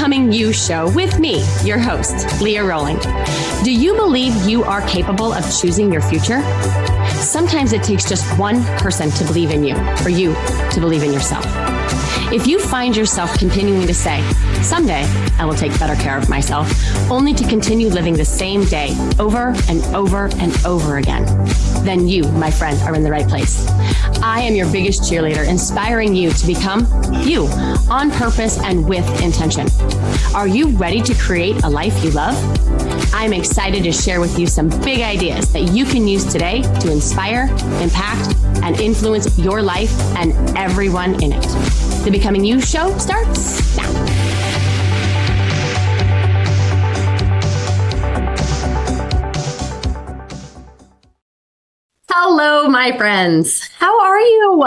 Becoming You show with me, your host, Leah Rowling. Do you believe you are capable of choosing your future? Sometimes it takes just one person to believe in you, or you to believe in yourself. If you find yourself continuing to say, someday I will take better care of myself, only to continue living the same day over and over and over again, then you, my friend, are in the right place. I am your biggest cheerleader, inspiring you to become you on purpose and with intention. Are you ready to create a life you love? I'm excited to share with you some big ideas that you can use today to inspire, impact, and influence your life and everyone in it. The Becoming You show starts now. Hello, my friends. How are you?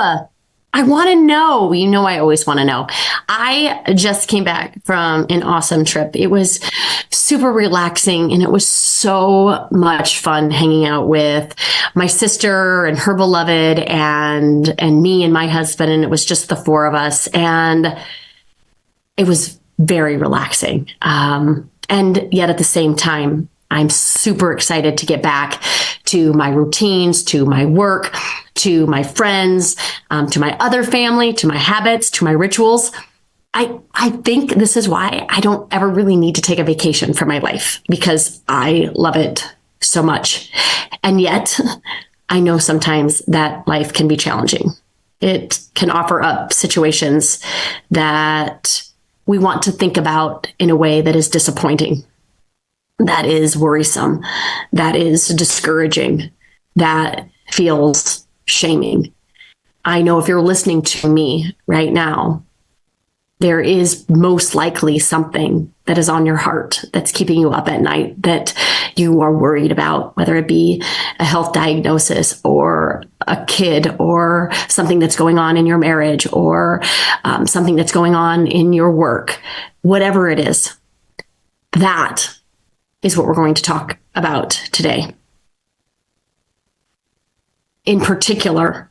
I want to know. You know, I always want to know. I just came back from an awesome trip. It was super relaxing and it was so much fun hanging out with my sister and her beloved and me and my husband. And it was just the four of us. And it was very relaxing. And yet at the same time, I'm super excited to get back to my routines, to my work, to my friends, to my other family, to my habits, to my rituals. I think this is why I don't ever really need to take a vacation from my life, because I love it so much. And yet I know sometimes that life can be challenging. It can offer up situations that we want to think about in a way that is disappointing, that is worrisome, that is discouraging, that feels shaming. I know if you're listening to me right now, there is most likely something that is on your heart that's keeping you up at night, that you are worried about, whether it be a health diagnosis or a kid or something that's going on in your marriage or something that's going on in your work, whatever it is. That is what we're going to talk about today. In particular,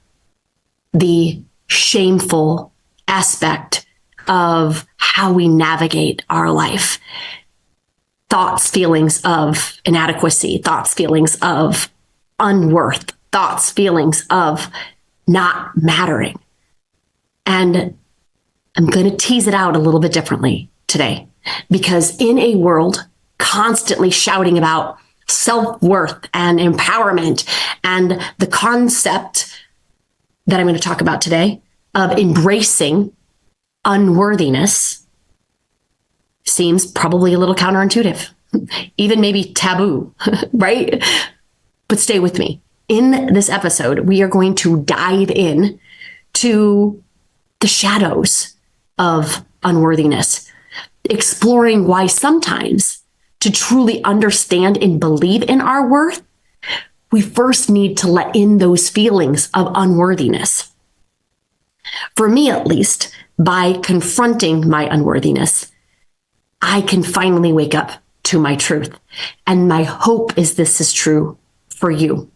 the shameful aspect of how we navigate our life. Thoughts, feelings of inadequacy, thoughts, feelings of unworth, thoughts, feelings of not mattering. And I'm going to tease it out a little bit differently today, because in a world constantly shouting about self-worth and empowerment and the concept that I'm going to talk about today of embracing unworthiness seems probably a little counterintuitive, even maybe taboo, right? But stay with me. In this episode, we are going to dive in to the shadows of unworthiness, exploring why sometimes to truly understand and believe in our worth, we first need to let in those feelings of unworthiness. For me, at least, by confronting my unworthiness, I can finally wake up to my truth. And my hope is this is true for you.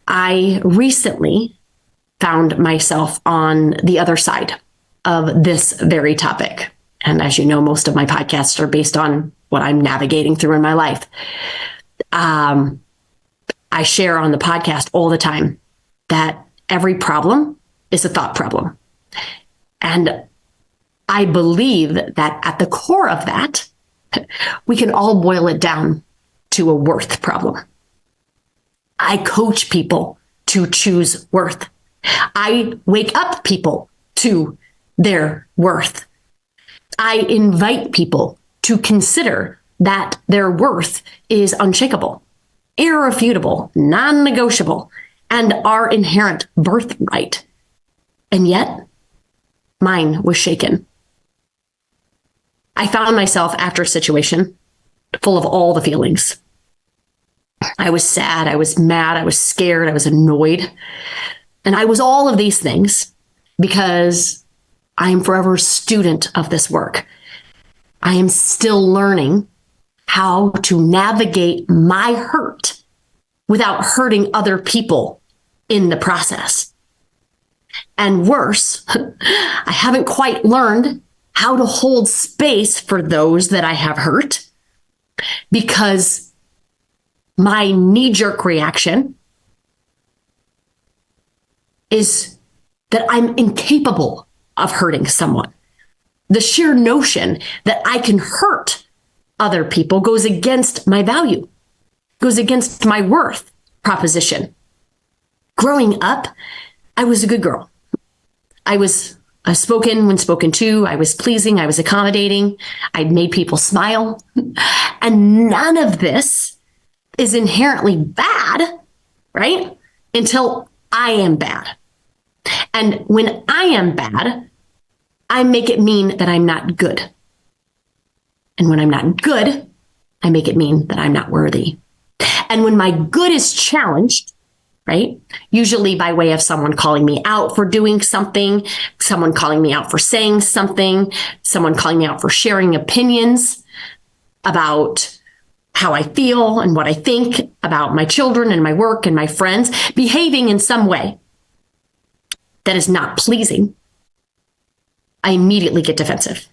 I recently found myself on the other side of this very topic. And as you know, most of my podcasts are based on what I'm navigating through in my life. I share on the podcast all the time that every problem is a thought problem. And I believe that at the core of that, we can all boil it down to a worth problem. I coach people to choose worth. I wake up people to their worth. I invite people to consider that their worth is unshakable, irrefutable, non-negotiable, and our inherent birthright. And yet, mine was shaken. I found myself after a situation full of all the feelings. I was sad, I was mad, I was scared, I was annoyed. And I was all of these things because I am forever a student of this work. I am still learning how to navigate my hurt without hurting other people in the process. And worse, I haven't quite learned how to hold space for those that I have hurt, because my knee-jerk reaction is that I'm incapable of hurting someone. The sheer notion that I can hurt other people goes against my value, goes against my worth proposition. Growing up, I was a good girl. I was spoken when spoken to. I was pleasing. I was accommodating. I made people smile. And none of this is inherently bad, right? Until I am bad. And when I am bad, I make it mean that I'm not good. And when I'm not good, I make it mean that I'm not worthy. And when my good is challenged, right? Usually by way of someone calling me out for doing something, someone calling me out for saying something, someone calling me out for sharing opinions about how I feel and what I think about my children and my work and my friends, behaving in some way that is not pleasing, I immediately get defensive.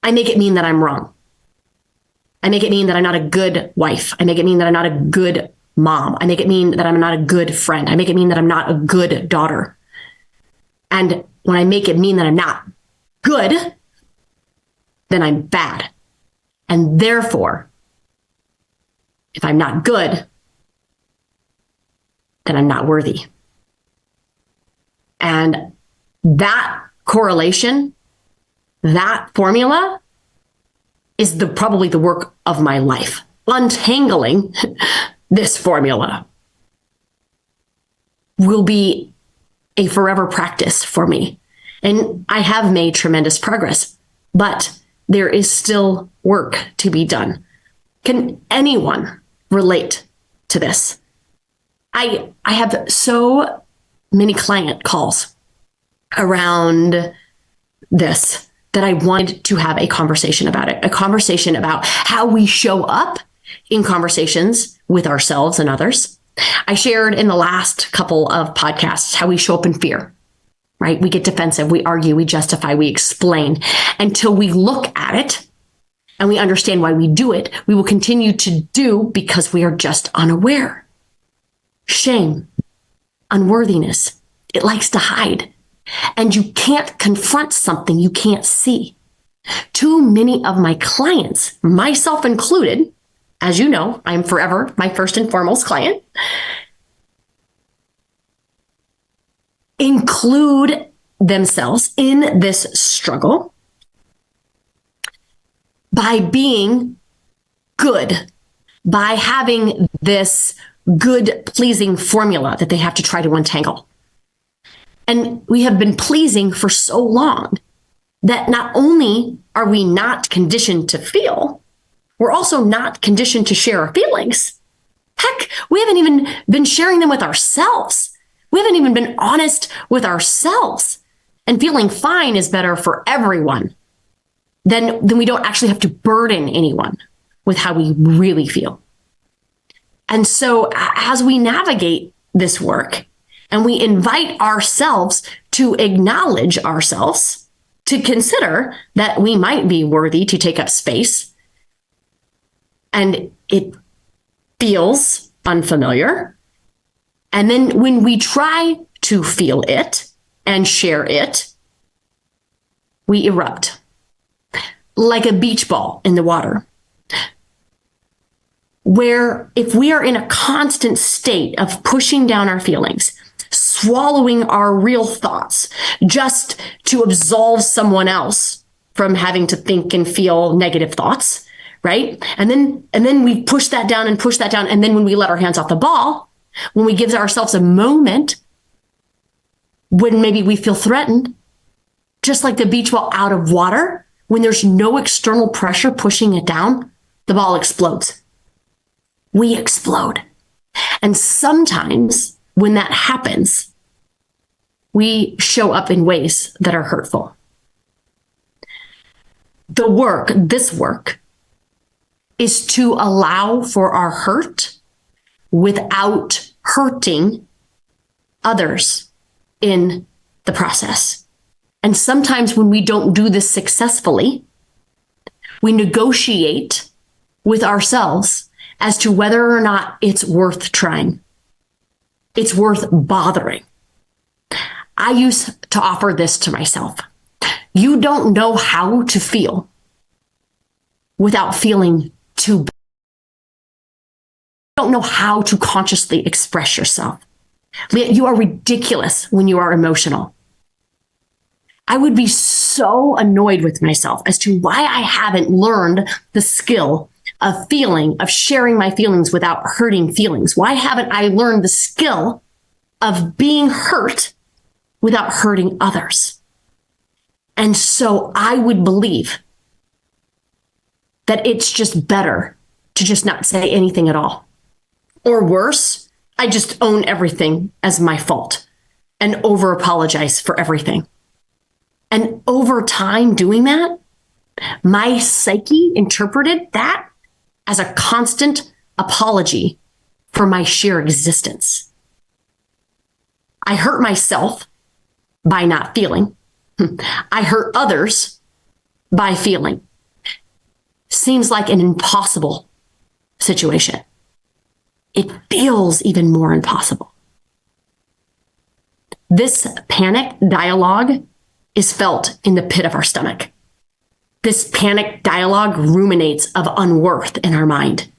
I make it mean that I'm wrong. I make it mean that I'm not a good wife. I make it mean that I'm not a good mom. I make it mean that I'm not a good friend. I make it mean that I'm not a good daughter. And when I make it mean that I'm not good, then I'm bad. And therefore, if I'm not good, then I'm not worthy. And that correlation, that formula is probably the work of my life. Untangling this formula will be a forever practice for me. And I have made tremendous progress, but there is still work to be done. Can anyone relate to this? I have so many client calls around this that I wanted to have a conversation about it, a conversation about how we show up in conversations with ourselves and others. I shared in the last couple of podcasts how we show up in fear, right? We get defensive, we argue, we justify, we explain. Until we look at it and we understand why we do it, we will continue to do because we are just unaware. Shame, unworthiness, it likes to hide. And you can't confront something you can't see. Too many of my clients, myself included, as you know, I'm forever my first and foremost client, include themselves in this struggle by being good, by having this good, pleasing formula that they have to try to untangle. And we have been pleasing for so long that not only are we not conditioned to feel, we're also not conditioned to share our feelings. Heck, we haven't even been sharing them with ourselves. We haven't even been honest with ourselves. And feeling fine is better for everyone. Then we don't actually have to burden anyone with how we really feel. And so as we navigate this work, and we invite ourselves to acknowledge ourselves, to consider that we might be worthy to take up space. And it feels unfamiliar. And then when we try to feel it and share it, we erupt like a beach ball in the water. Where if we are in a constant state of pushing down our feelings, swallowing our real thoughts just to absolve someone else from having to think and feel negative thoughts, right? And then we push that down. And then when we let our hands off the ball, when we give ourselves a moment when maybe we feel threatened, just like the beach ball out of water, when there's no external pressure pushing it down, the ball explodes. We explode. And sometimes when that happens, we show up in ways that are hurtful. This work, is to allow for our hurt without hurting others in the process. And sometimes when we don't do this successfully, we negotiate with ourselves as to whether or not it's worth trying. It's worth bothering. I used to offer this to myself. You don't know how to feel without feeling too bad. You don't know how to consciously express yourself. Leah, you are ridiculous when you are emotional. I would be so annoyed with myself as to why I haven't learned the skill of feeling, of sharing my feelings without hurting feelings. Why haven't I learned the skill of being hurt without hurting others? And so I would believe that it's just better to just not say anything at all. Or worse, I just own everything as my fault and over apologize for everything. And over time doing that, my psyche interpreted that as a constant apology for my sheer existence. I hurt myself by not feeling. I hurt others by feeling. Seems like an impossible situation. It feels even more impossible. This panic dialogue is felt in the pit of our stomach. This panic dialogue ruminates of unworth in our mind.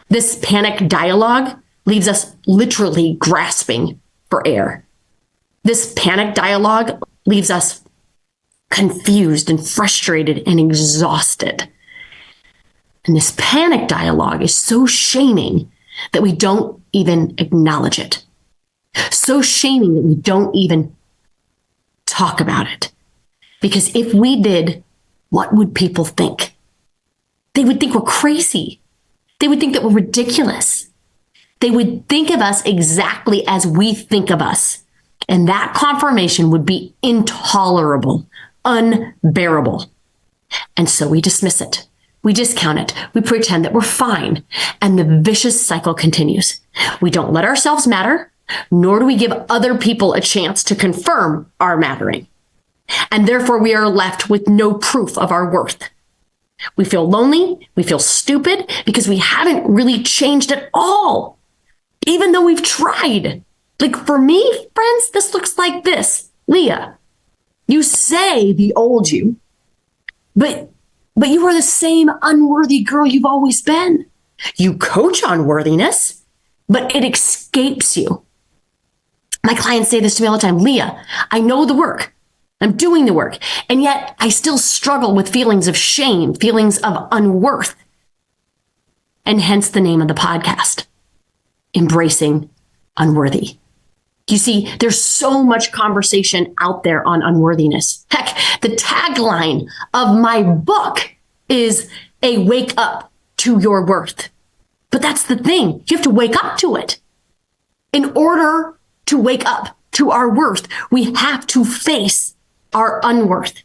This panic dialogue leaves us literally grasping for air. This panic dialogue leaves us confused and frustrated and exhausted. And this panic dialogue is so shaming that we don't even acknowledge it. So shaming that we don't even talk about it. Because if we did, what would people think? They would think we're crazy. They would think that we're ridiculous. They would think of us exactly as we think of us. And that confirmation would be intolerable, unbearable. And so we dismiss it. We discount it. We pretend that we're fine. And the vicious cycle continues. We don't let ourselves matter, nor do we give other people a chance to confirm our mattering. And therefore, we are left with no proof of our worth. We feel lonely. We feel stupid because we haven't really changed at all, even though we've tried. Like for me, friends, this looks like this. Leah, you say the old you, but you are the same unworthy girl you've always been. You coach unworthiness, but it escapes you. My clients say this to me all the time. Leah, I know the work. I'm doing the work. And yet I still struggle with feelings of shame, feelings of unworth. And hence the name of the podcast, Embracing Unworthy. You see, there's so much conversation out there on unworthiness. Heck, the tagline of my book is a wake up to your worth. But that's the thing. You have to wake up to it. In order to wake up to our worth, we have to face our unworth.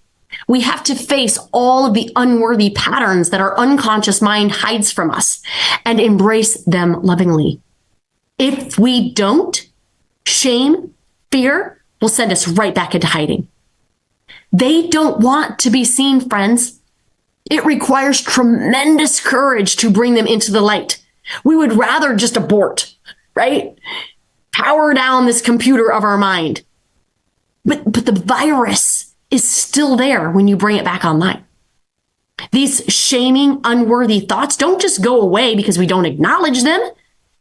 We have to face all of the unworthy patterns that our unconscious mind hides from us and embrace them lovingly. If we don't, shame, fear will send us right back into hiding. They don't want to be seen, friends. It requires tremendous courage to bring them into the light. We would rather just abort, right? Power down this computer of our mind. But the virus is still there when you bring it back online. These shaming, unworthy thoughts don't just go away because we don't acknowledge them.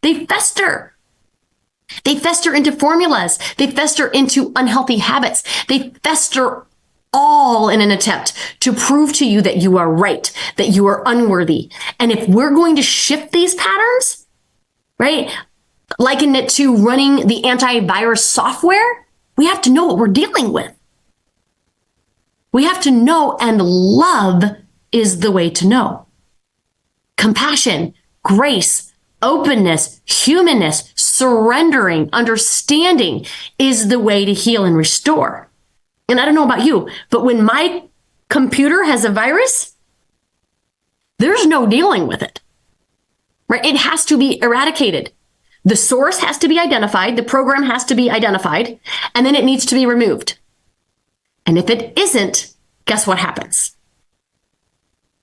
They fester. They fester into formulas. They fester into unhealthy habits. They fester all in an attempt to prove to you that you are right, that you are unworthy. And if we're going to shift these patterns, right, liken it to running the antivirus software, we have to know what we're dealing with. We have to know, and love is the way to know. Compassion, grace, openness, humanness, surrendering, understanding is the way to heal and restore. And I don't know about you, but when my computer has a virus, there's no dealing with it, right? It has to be eradicated. The source has to be identified. The program has to be identified, and then it needs to be removed. And if it isn't, guess what happens?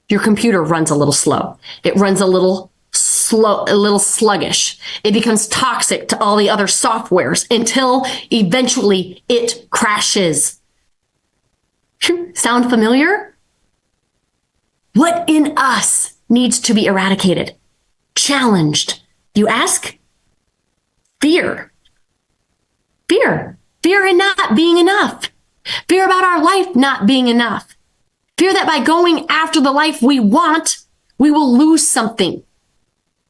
Your computer runs a little slow. It runs a little sluggish. It becomes toxic to all the other softwares until eventually it crashes. Sound familiar? What in us needs to be eradicated, challenged? You ask? Fear. Fear. Fear in not being enough. Fear about our life not being enough. Fear that by going after the life we want, we will lose something.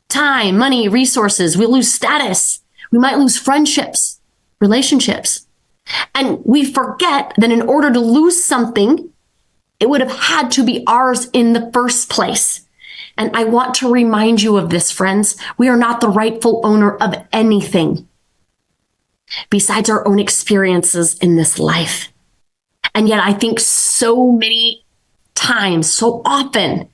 Time, money, resources. We'll lose status. We might lose friendships, relationships. And we forget that in order to lose something, it would have had to be ours in the first place. And I want to remind you of this, friends. We are not the rightful owner of anything besides our own experiences in this life. And yet I think so many times, so often,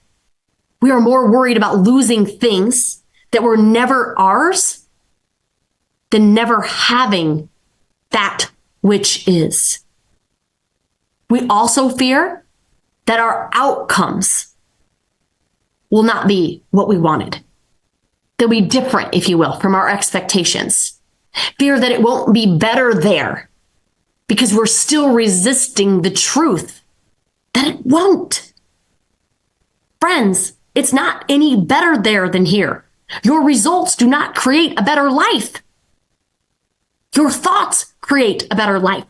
we are more worried about losing things that were never ours than never having that which is. We also fear that our outcomes will not be what we wanted. They'll be different, if you will, from our expectations. Fear that it won't be better there because we're still resisting the truth that it won't. Friends, it's not any better there than here. Your results do not create a better life. Your thoughts create a better life.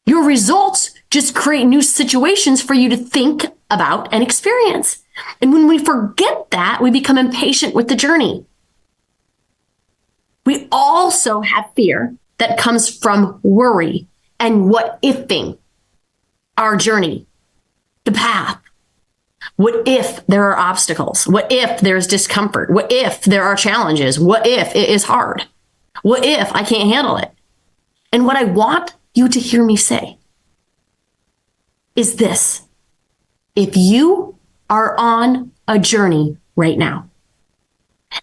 Your results just create new situations for you to think about and experience. And when we forget that, we become impatient with the journey. We also have fear that comes from worry and what ifing our journey, the path. What if there are obstacles? What if there's discomfort? What if there are challenges? What if it is hard? What if I can't handle it? And what I want you to hear me say is this. If you are on a journey right now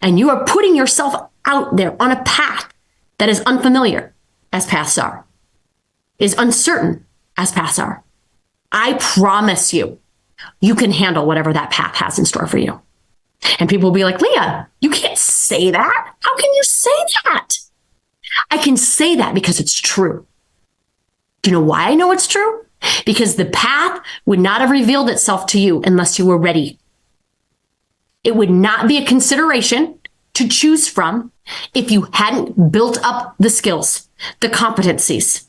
and you are putting yourself out there on a path that is unfamiliar, as paths are, is uncertain, as paths are, I promise you, you can handle whatever that path has in store for you. And people will be like, Leah, you can't say that. How can you say that? I can say that because it's true. Do you know why I know it's true? Because the path would not have revealed itself to you unless you were ready. It would not be a consideration to choose from if you hadn't built up the skills, the competencies,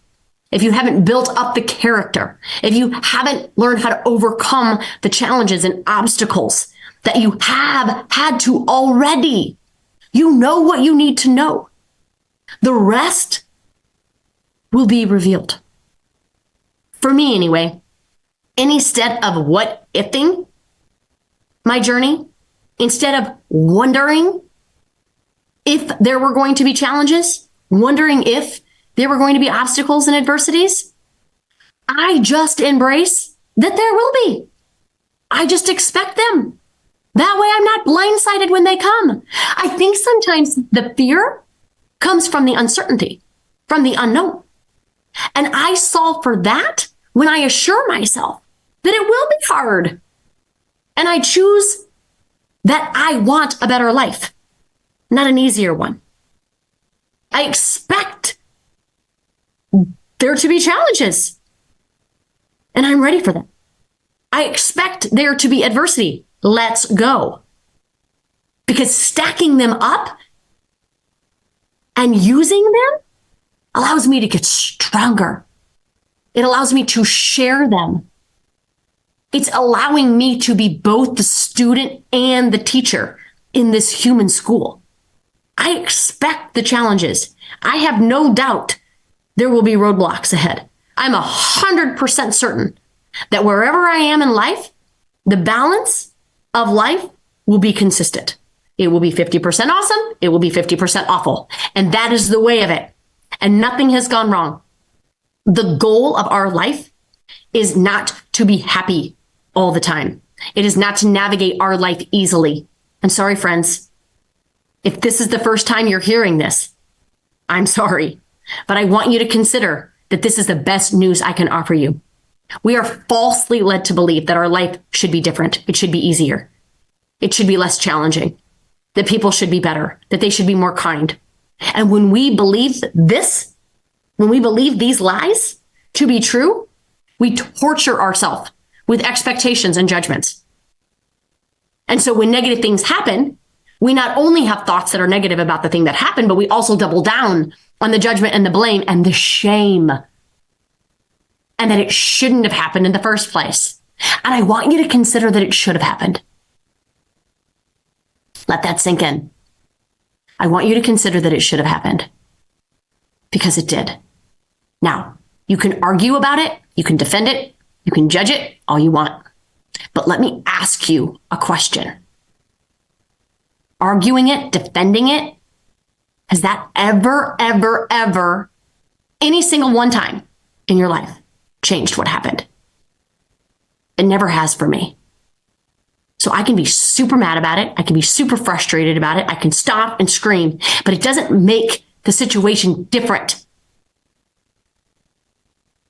if you haven't built up the character, if you haven't learned how to overcome the challenges and obstacles that you have had to already. You know what you need to know. The rest will be revealed. For me, anyway, instead of what ifing my journey, instead of wondering if there were going to be challenges, wondering if there were going to be obstacles and adversities, I just embrace that there will be. I just expect them. That way I'm not blindsided when they come. I think sometimes the fear comes from the uncertainty, from the unknown. And I solve for that when I assure myself that it will be hard. And I choose that I want a better life, not an easier one. I expect there to be challenges, and I'm ready for them. I expect there to be adversity. Let's go. Because stacking them up and using them allows me to get stronger. It allows me to share them. It's allowing me to be both the student and the teacher in this human school. I expect the challenges. I have no doubt there will be roadblocks ahead. I'm 100% certain that wherever I am in life, the balance of life will be consistent. It will be 50% awesome. It will be 50% awful. And that is the way of it. And nothing has gone wrong. The goal of our life is not to be happy all the time. It is not to navigate our life easily. I'm sorry, friends. If this is the first time you're hearing this, I'm sorry. But I want you to consider that this is the best news I can offer you. We are falsely led to believe that our life should be different. It should be easier. It should be less challenging, that people should be better, that they should be more kind. And when we believe this, when we believe these lies to be true, we torture ourselves with expectations and judgments. And so when negative things happen, we not only have thoughts that are negative about the thing that happened, but we also double down on the judgment and the blame and the shame. And that it shouldn't have happened in the first place. And I want you to consider that it should have happened. Let that sink in. I want you to consider that it should have happened. Because it did. Now, you can argue about it, you can defend it, you can judge it all you want. But let me ask you a question. Arguing it, defending it, has that ever, any single one time in your life changed what happened? It never has for me. So I can be super mad about it. I can be super frustrated about it. I can stop and scream, but it doesn't make the situation different.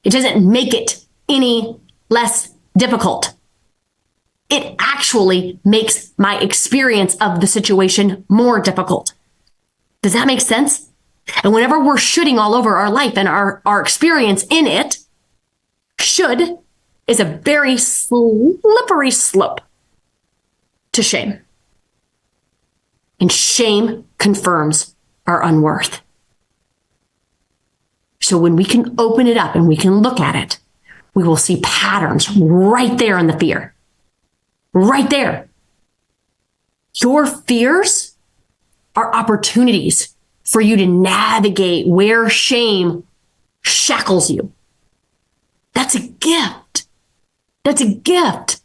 It doesn't make it any less difficult. It actually makes my experience of the situation more difficult. Does that make sense? And whenever we're shooting all over our life and our experience in it, should is a very slippery slope to shame. And shame confirms our unworth. So when we can open it up and we can look at it, we will see patterns right there in the fear. Right there. Your fears are opportunities for you to navigate where shame shackles you. That's a gift. That's a gift.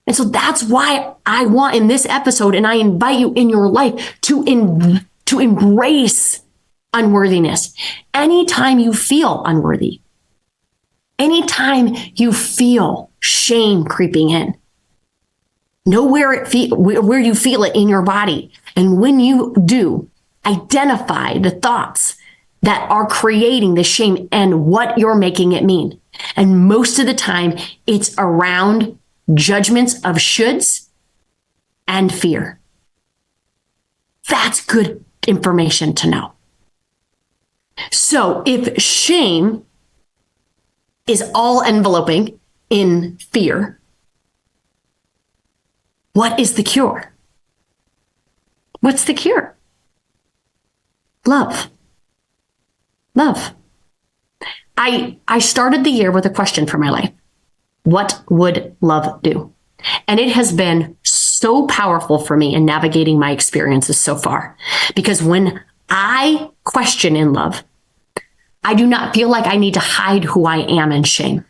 And so that's why I want in this episode, and I invite you in your life to embrace unworthiness. Anytime you feel unworthy, anytime you feel shame creeping in, know where you feel it in your body. And when you do, identify the thoughts that are creating the shame and what you're making it mean. And most of the time, it's around judgments of shoulds and fear. That's good information to know. So if shame is all enveloping in fear, what is the cure? What's the cure? Love. Love. I started the year with a question for my life. What would love do? And it has been so powerful for me in navigating my experiences so far. Because when I question in love, I do not feel like I need to hide who I am in shame.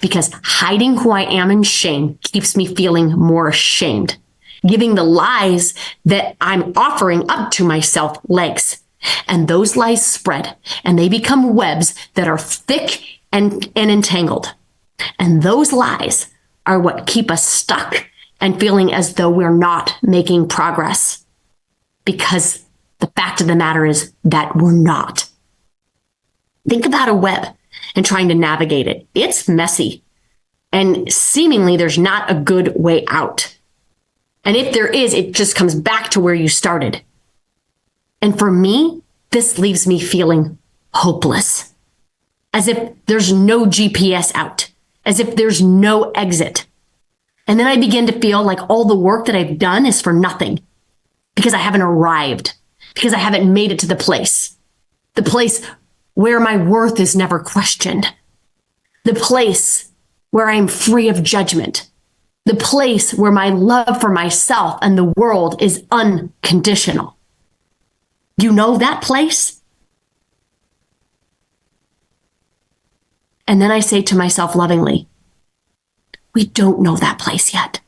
Because hiding who I am in shame keeps me feeling more ashamed, giving the lies that I'm offering up to myself legs. And those lies spread and they become webs that are thick and entangled. And those lies are what keep us stuck and feeling as though we're not making progress. Because the fact of the matter is that we're not. Think about a web and trying to navigate it. It's messy. And seemingly there's not a good way out. And if there is, it just comes back to where you started. And for me, this leaves me feeling hopeless. As if there's no GPS out. As if there's no exit. And then I begin to feel like all the work that I've done is for nothing. Because I haven't arrived. Because I haven't made it to the place. The place where my worth is never questioned. The place where I'm free of judgment. The place where my love for myself and the world is unconditional. You know that place? And then I say to myself lovingly, we don't know that place yet.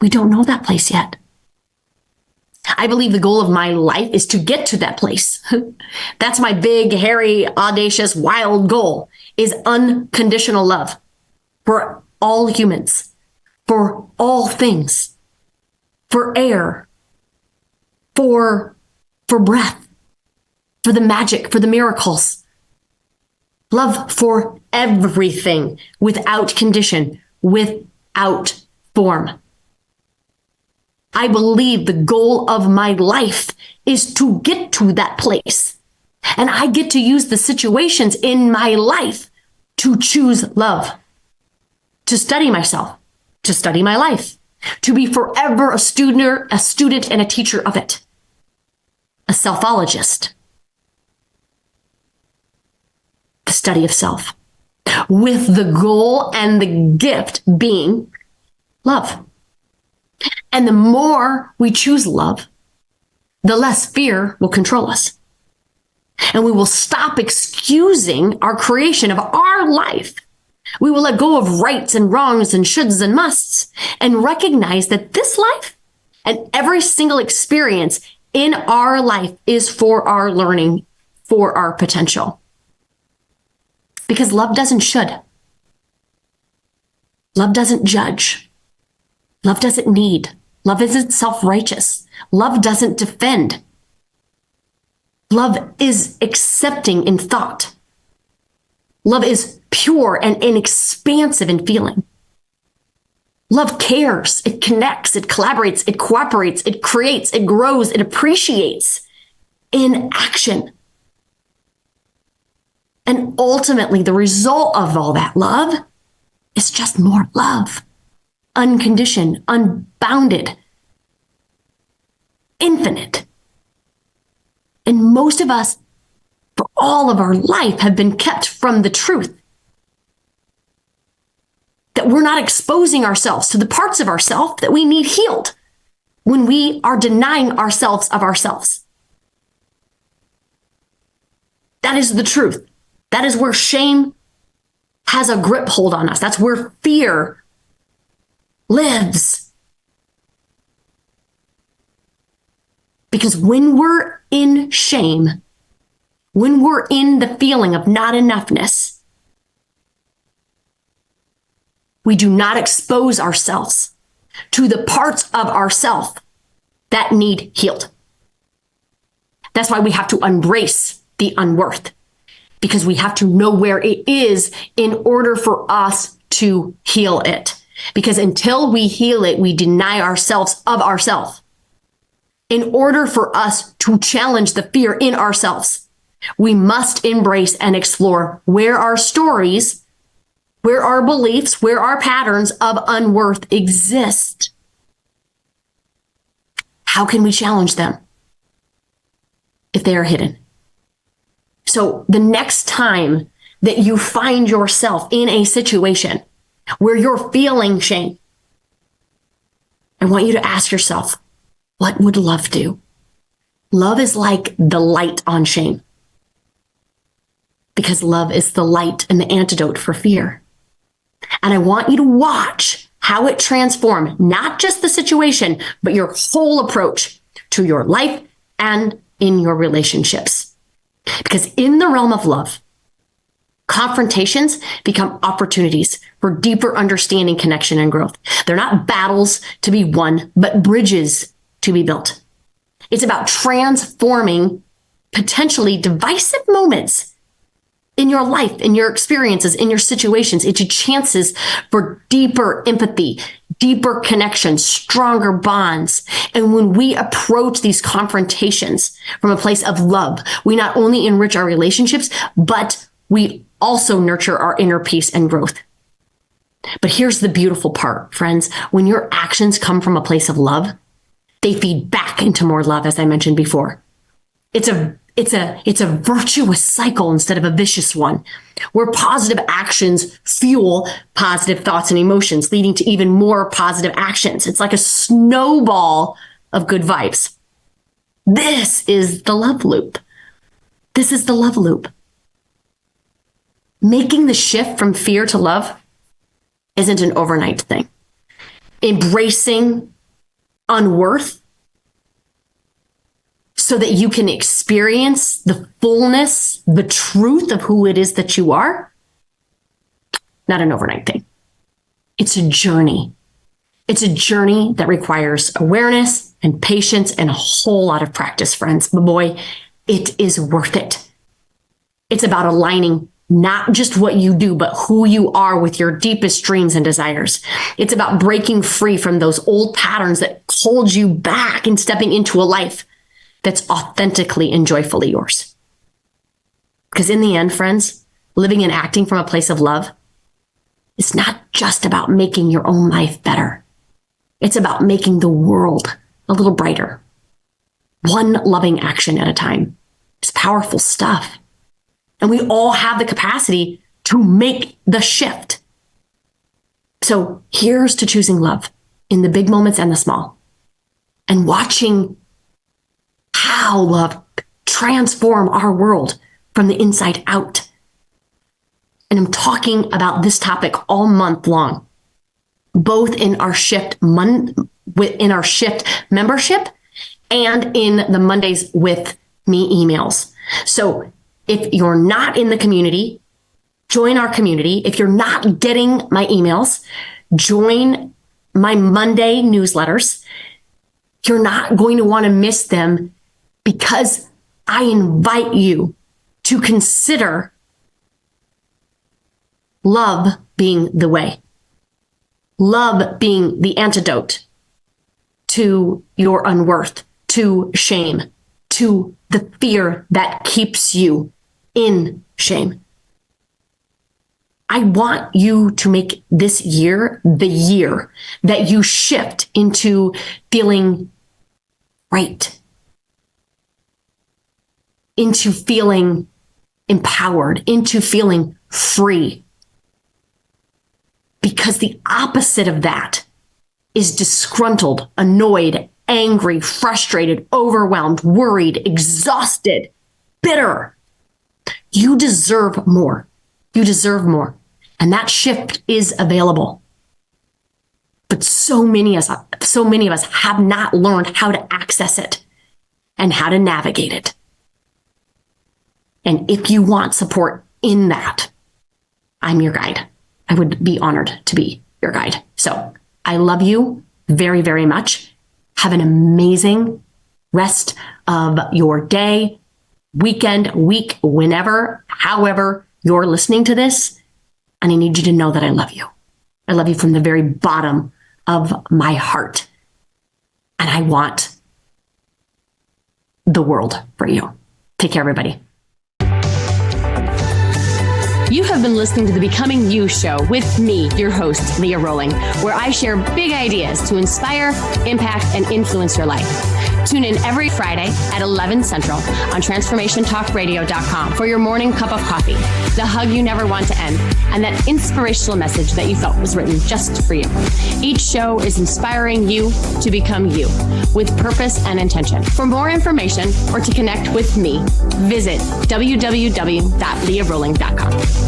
We don't know that place yet. I believe the goal of my life is to get to that place. That's my big, hairy, audacious, wild goal, is unconditional love for all humans, for all things, for air, for breath, for the magic, for the miracles, Love for everything, without condition, without form. I believe the goal of my life is to get to that place. And I get to use the situations in my life to choose love, to study myself, to study my life, to be forever a student and a teacher of it, a selfologist, the study of self, with the goal and the gift being love. And the more we choose love, the less fear will control us. And we will stop excusing our creation of our life. We will let go of rights and wrongs and shoulds and musts and recognize that this life and every single experience in our life is for our learning, for our potential. Because love doesn't should. Love doesn't judge. Love doesn't need. Love isn't self-righteous. Love doesn't defend. Love is accepting in thought. Love is pure and inexpansive in feeling. Love cares, it connects, it collaborates, it cooperates, it creates, it grows, it appreciates in action. And ultimately, the result of all that love is just more love. Unconditioned, unbounded, infinite. And most of us, for all of our life, have been kept from the truth. That we're not exposing ourselves to the parts of ourselves that we need healed when we are denying ourselves of ourselves. That is the truth. That is where shame has a grip hold on us. That's where fear lives. Because when we're in shame, when we're in the feeling of not enoughness, we do not expose ourselves to the parts of ourself that need healed. That's why we have to embrace the unworth, because we have to know where it is in order for us to heal it. Because until we heal it, we deny ourselves of ourselves. In order for us to challenge the fear in ourselves, we must embrace and explore where our stories, where our beliefs, where our patterns of unworth exist. How can we challenge them if they are hidden? So the next time that you find yourself in a situation where you're feeling shame, I want you to ask yourself, what would love do? Love is like the light on shame, because love is the light and the antidote for fear. And I want you to watch how it transforms not just the situation, but your whole approach to your life and in your relationships. Because in the realm of love, confrontations become opportunities for deeper understanding, connection, and growth. They're not battles to be won, but bridges to be built. It's about transforming potentially divisive moments in your life, in your experiences, in your situations, into chances for deeper empathy, deeper connection, stronger bonds. And when we approach these confrontations from a place of love, we not only enrich our relationships, but we also nurture our inner peace and growth. But here's the beautiful part, friends. When your actions come from a place of love, they feed back into more love, as I mentioned before. It's a virtuous cycle instead of a vicious one, where positive actions fuel positive thoughts and emotions, leading to even more positive actions. It's like a snowball of good vibes. This is the love loop. This is the love loop. Making the shift from fear to love isn't an overnight thing. Embracing unworth so that you can experience the fullness, the truth of who it is that you are, not an overnight thing. It's a journey. It's a journey that requires awareness and patience and a whole lot of practice, friends. But boy, it is worth it. It's about aligning not just what you do, but who you are with your deepest dreams and desires. It's about breaking free from those old patterns that hold you back and stepping into a life that's authentically and joyfully yours. Because in the end, friends, living and acting from a place of love is not just about making your own life better. It's about making the world a little brighter. One loving action at a time. It's powerful stuff. And we all have the capacity to make the shift. So here's to choosing love in the big moments and the small, and watching how love transform our world from the inside out. And I'm talking about this topic all month long, both in our shift membership and in the Mondays with me emails. So if you're not in the community, join our community. If you're not getting my emails, join my Monday newsletters. You're not going to want to miss them, because I invite you to consider love being the way, love being the antidote to your unworth, to shame, to the fear that keeps you in shame. I want you to make this year the year that you shift into feeling right, into feeling empowered, into feeling free. Because the opposite of that is disgruntled, annoyed, angry, frustrated, overwhelmed, worried, exhausted, bitter. You deserve more. You deserve more. And that shift is available. But so many of us have not learned how to access it and how to navigate it. And if you want support in that, I'm your guide. I would be honored to be your guide. So I love you very, very much. Have an amazing rest of your day, weekend, week, whenever, however you're listening to this. And I need you to know that I love you. I love you from the very bottom of my heart. And I want the world for you. Take care, everybody. You have been listening to the Becoming You show with me, your host, Leah Rowling, where I share big ideas to inspire, impact, and influence your life. Tune in every Friday at 11 Central on transformationtalkradio.com for your morning cup of coffee, the hug you never want to end, and that inspirational message that you felt was written just for you. Each show is inspiring you to become you with purpose and intention. For more information or to connect with me, visit www.leahrowling.com.